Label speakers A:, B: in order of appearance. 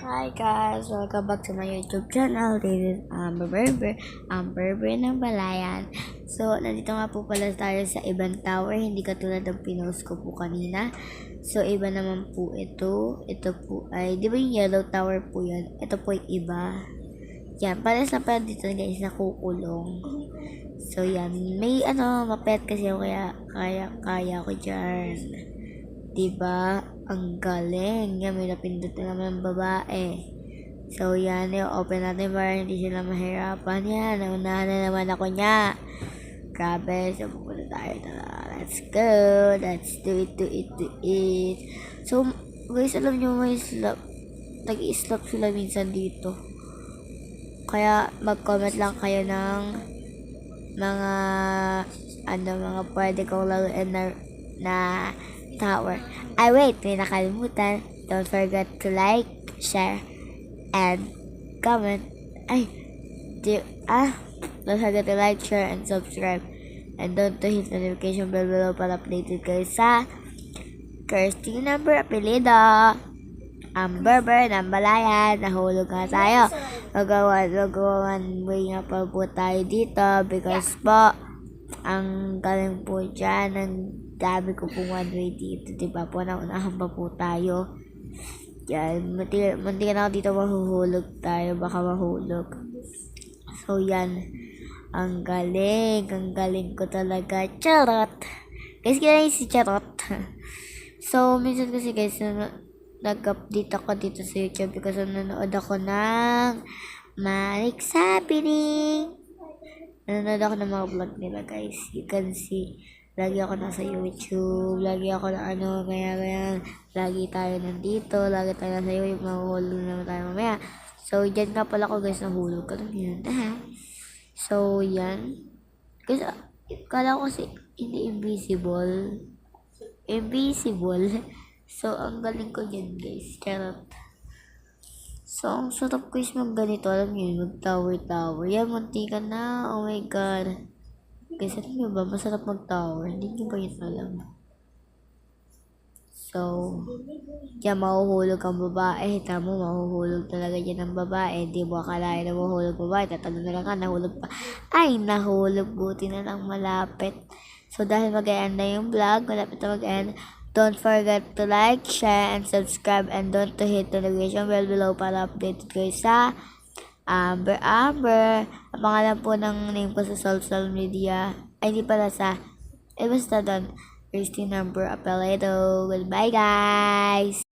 A: Hi guys! Welcome back to my YouTube channel. This is Amber ng Balayan. So, nandito nga po pala tayo sa ibang tower. Hindi katulad ng pinost ko po kanina. So, iba naman po ito. Ito po ay, di ba yung yellow tower po yan? Ito po yung iba. Yan, pares na pala dito guys, nakukulong. So, yan. May mapet kasi ako kaya ko dyan. Diba? Ang galing. Yan, may napindot na naman ang babae. So, yan. I-open natin para hindi sila mahirapan. Yan. Naunahan na naman ako niya. Grabe. So, pupunta tayo. Let's go. Let's do it. So, guys, alam nyo, may slap. Nag-i-slap sila minsan dito. Kaya, mag-comment lang kayo ng mga pwede kong laruin na tower. Ay, wait, may nakalimutan. Don't forget to like, share, and comment. Don't forget to like, share, and subscribe. And don't to hit notification bell below para updated kayo sa Kirsty number apelido. Amber ng Balayan. Nahulog nga tayo. Magawan way nga pa po tayo dito because po, ang galing po dyan, ang dami ko pong one way dito, diba po, naunahan pa po tayo. Yan, munti ka na ako dito mahuhulog tayo, baka mahulog. So, yan, ang galing ko talaga, charot. Guys, kaya si charot. So, minsan kasi guys, nag-update ako dito sa YouTube because nanonood ako ng Malik's Happening. Nanonood ako ng mga vlog nila guys. You can see, lagi ako nasa YouTube, lagi ako na ganyan. Lagi tayo nandito, lagi tayo nasa YouTube, mahuhulog naman tayo mamaya. So, dyan nga pala ko guys, nahulog ka lang yun. So, yan. Guys, kala ko kasi hindi invisible. So, ang galing ko dyan guys. Charot. So, ang sarap guys ganito. Alam nyo, mag-tower. Yan, munti ka na. Oh my god. Guys, alam nyo ba? Masarap mag-tower. Hindi nyo ba yun alam? So, yan, mahuhulog ang babae. Tamo, mahuhulog talaga yan ang babae. Di ba akalain na mahuhulog babae? Tatalo na lang ka, nahulog pa. Ay, nahulog. Buti na lang malapit. So, dahil mag-end na yung vlog, malapit na mag-end. Don't forget to like, share, and subscribe. And don't to hit the notification bell below para updated kayo sa Amber. Ang pangalan po ng name ko sa social media. Ay, hindi pala sa... basta doon. Kirsty number apelido. Goodbye, guys!